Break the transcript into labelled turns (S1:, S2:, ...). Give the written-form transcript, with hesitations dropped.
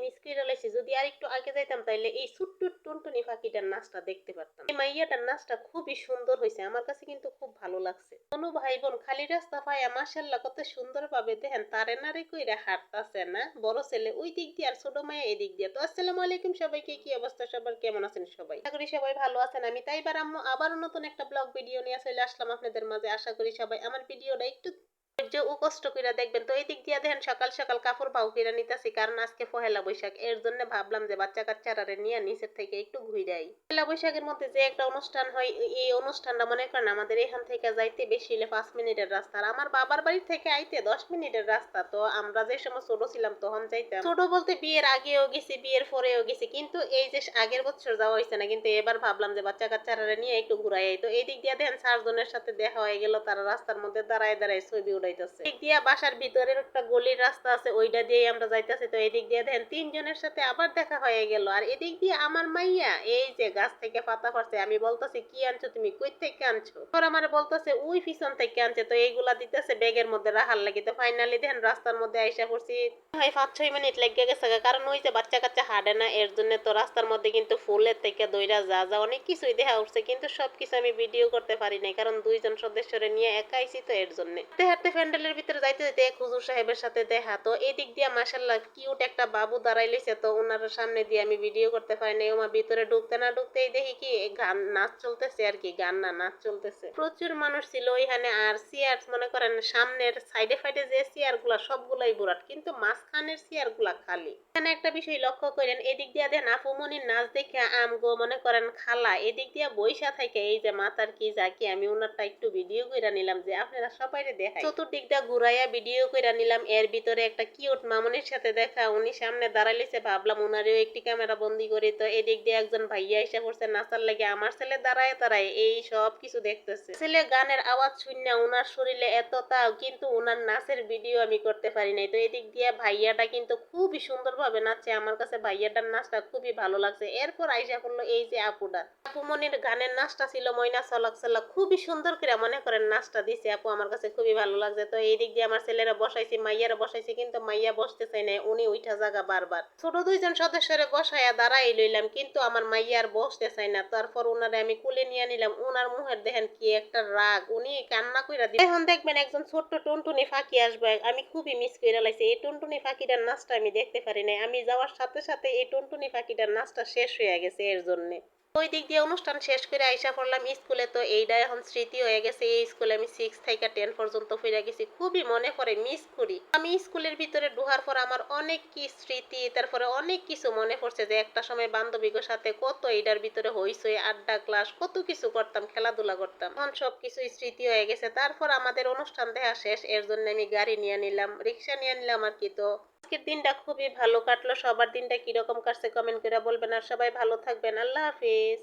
S1: Miss কইরা লাইছি। যদি আরেকটু আগে যাইতাম তাইলে এই ছোট্ট টুনটুনি পাখিটার নাচটা দেখতে পারতাম। এই মাইয়াটার নাচটা খুবই সুন্দর হইছে। আমার কাছে কিন্তু খুব ভালো লাগছে। কোনো ভাই বোন খালি রাস্তা পাইয়া মাশাআল্লাহ কত সুন্দরভাবে দেখেন তারে নারে কইরা হাঁটতাছে না। বড় ছেলে ওই দিক দিয়ে আর ছোট মাইয়া এদিক দিয়ে। তো আসসালামু আলাইকুম সবাইকে, কি অবস্থা সবার, কেমন আছেন সবাই? আশা করি সবাই ভালো আছেন। আমি তাইবার আম্মু আবারও নতুন একটা ব্লগ ভিডিও নিয়ে চলে আসলাম আপনাদের মাঝে। আশা করি সবাই আমার ভিডিওটা একটু ধৈর্য ও কষ্ট কইরা দেখবেন। তো এই দিক দিয়া দেখেন সকাল সকাল কাপড় বাউ কইরা নিতাছি, কারণ আজকে পহেলা বৈশাখ। এর জন্য ভাবলাম যে বাচ্চা কাচ্চারারে নিয়ে নিচের থেকে একটু ঘুরাই। পহেলা বৈশাখের মধ্যে যে একটা অনুষ্ঠান হয়, এই অনুষ্ঠানটা মনে করেন আমাদের এখান থেকে যাইতে বেশি হলে 5 মিনিটের রাস্তা, আর আমার বাবার বাড়ি থেকে আইতে 10 মিনিটের রাস্তা। তো আমরা যে সময় ছোট ছিলাম তখন যাইতাম। ছোট বলতে বিয়ের আগেও গেছি, বিয়ের পরেও গেছি, কিন্তু এই যে আগের বছর যাওয়া হয়েছে না। কিন্তু এবার ভাবলাম যে বাচ্চা কাচ্চারারে নিয়ে একটু ঘুরাই। তো এই দিক দিয়া দেখেন 4 জনের সাথে দেখা হয়ে গেল, তারা রাস্তার মধ্যে দাঁড়ায় দাঁড়ায় ছবি উঠাইতেছে। দিক দিয়া বাসার ভিতরের একটা গলির রাস্তা আছে, ওইটা দিয়ে আমরা যাইতেছি। তো এই দিক দিয়ে দেখেন 3 জনের সাথে আবার দেখা হয়ে গেল। আর এদিক দিয়ে আমার মাইয়া এই যে গাছ থেকে পাতা পড়ছে, আমি বলতেছি কি আনছো তুমি, কই থেকে আনছো? ওর আমার বলতেছে ওই পিছন থেকে আনছে। তো এইগুলা দিতেছে ব্যাগের মধ্যে রাখার লাগি। তো ফাইনালি দেখেন রাস্তার মধ্যে আইসা পড়ছি। হয় 5-6 মিনিট লেগে গেছে, কারণ ওই যে বাচ্চা কাচ্চা হাঁটে না, এর জন্য। তো রাস্তার মধ্যে কিন্তু ফুলের থেকে দইরা যা যা অনেক কিছুই দেখা উঠছে, কিন্তু সবকিছু আমি ভিডিও করতে পারি নাই, কারণ 2 জন সদস্যরে নিয়ে একা আইছি। তো এর জন্য হাঁটতে হাঁটতে প্যান্ডেলের ভিতরে যাইতে যাইতে এক হুজুর সাহেবের সাথে দেখা। তো এই দিক দিয়ে মাশাআল্লাহ কিউট একটা বাবু দাঁড়াই লইছে। তো ওনার সামনে দিয়ে আমি ভিডিও করতে পারি নাই। ওমা ভিতরে ঢুকতে না ঢুকতেই দেখি কি গান নাচ চলতেছে, আর কি গান না নাচ চলতেছে। প্রচুর মানুষ ছিল ওইখানে। আর চেয়ার মনে করেন সামনের সাইডে ফাইডে যে চেয়ার গুলা সবগুলাই বুরাট, কিন্তু মাঝখানের চেয়ার গুলা খালি। এখানে একটা বিষয় লক্ষ্য করেন, এদিক দিয়ে দেন আপুমনির নাচ দেখে আমগো মনে করেন খালা এদিক দিয়ে বইসা থাকে। এই যে মাথার কি জাকি, আমি ওনারটা একটু ভিডিও কইরা নিলাম যে আপনারা সবাই দেখাই। চতুর্দিক দিয়ে ঘুরাইয়া ভিডিও কইরা নিলাম। এর ভিতরে একটা কিউট মামুনির সাথে দেখা, উনি সামনে দাঁড়াইলেছে, ভাবলাম উনারেও একটি ক্যামেরা বন্দি করি। তো এদিক দিয়ে একজন ভাইয়া এসে পড়ছে নাচার লাগে। আমার ছেলে দাঁড়ায় দাঁড়ায় এই সব কিছু দেখতেছে। ছেলে গানের আওয়াজ শুননা উনার শরীরে এত তাও, কিন্তু উনার নাচের ভিডিও আমি করতে পারি নাই। তো এদিক দিয়ে ভাইয়াটা কিন্তু খুবই সুন্দরভাবে নাচছে। আমার কাছে ভাইয়াটার নাচটা খুবই ভালো লাগছে। এরপর আইসা পড়লো এই যে আপুটা। আপু মনির গানের নাচটা ছিল ময়না চলক চলক, খুবই সুন্দর করে মনে করেন নাচটা দিছে আপু, আমার কাছে খুবই ভালো লাগছে। তো এই দিক দিয়ে আমার ছেলেরা বসাইছি, মাইয়ারা বসাইছি, কিন্তু মাইয়া বসতে চাই না, উনি উঠা জায়গা বারবার। ছোট 2 জন সদস্যরে বসাইয়া দাঁড়াই লইলাম, কিন্তু আমার মাইয়া আর বসতে চাই না। তারপর উনারে আমি কুলে নিয়ে নিলাম। উনার মুখের দেখেন কি একটা রাগ, উনি কান্না কইরা দিই। এখন দেখবেন একজন ছোট্ট টুনটুনি ফাঁকি আসবে, আমি খুবই মিস কইরা লাইছি। এই টুনটুনি ফাঁকিটার নাচটা আমি দেখতে পারি নাই। আমি যাওয়ার সাথে সাথে এই টুনটুনি ফাঁকিটার নাচটা শেষ হয়ে গেছে এর জন্য। ওই দিক দিয়ে অনুষ্ঠান শেষ করে আইসা পড়লাম স্কুলে। তো এইটা এখন স্মৃতি হয়ে গেছে। এই স্কুলে আমি 6 থেকে 10 পর্যন্ত ফিরে গেছি। খুবই মনে পড়ে, মিস করি। আমি স্কুলের ভিতরে ঢোকার পর আমার অনেক কি স্মৃতি, তারপরে অনেক কিছু মনে পড়ছে যে একটা সময় বান্ধবীদের সাথে কত এইটার ভিতরে হইছে, আড্ডা ক্লাস কত কিছু করতাম, খেলাধুলা করতাম। এখন সব কিছুই স্মৃতি হয়ে গেছে। তারপর আমাদের অনুষ্ঠান দেখা শেষ, এর জন্য আমি গাড়ি নিয়ে নিলাম, রিক্সা নিয়ে নিলাম আর কি। তো আজকের দিনটা খুবই ভালো কাটলো। সবার দিনটা কিরকম কাটছে কমেন্ট করে বলবেন। আর সবাই ভালো থাকবেন। আল্লাহ হাফিজ।